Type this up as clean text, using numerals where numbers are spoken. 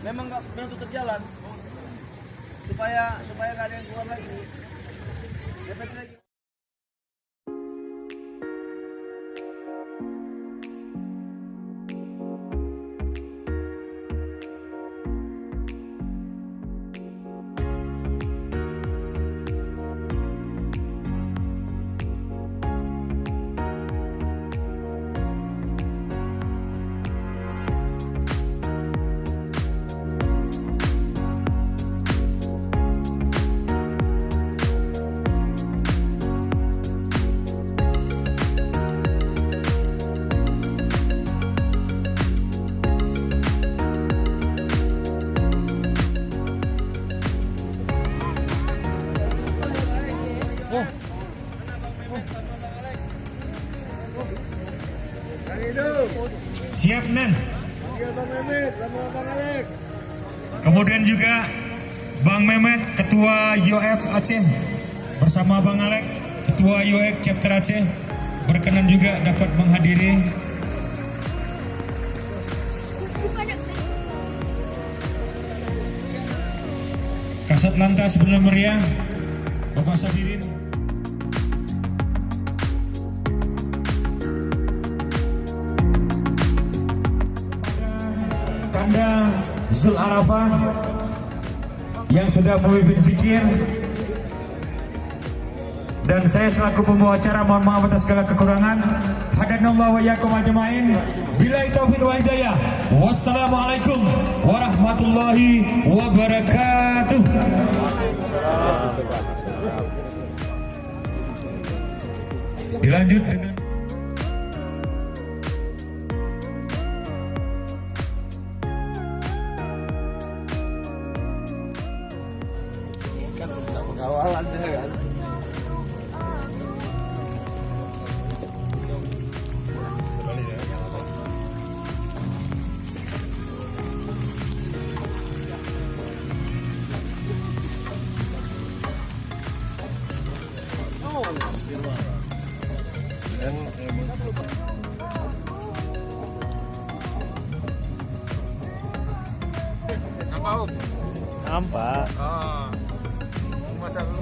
Memang nggak benar tutup jalan supaya nggak ada yang keluar lagi. Dapat lagi. Siap, Nen. Kemudian juga Bang Mehmet, Ketua UF Aceh, bersama Bang Alek, Ketua UX Chapter Aceh, berkenan juga dapat menghadiri Satlantas Polda Meriah, Bapak Sadirin. Kanda Zul Arafah yang sudah memimpin zikir, dan saya selaku pembawa acara mohon maaf atas segala kekurangan. Hadanallahu wa iyyakum ajmain. Billahi taufiq wal hidayah. Wassalamualaikum warahmatullahi wabarakatuh. Dilanjut dengan Pengawalan kan. Nampak. Ah, masa lu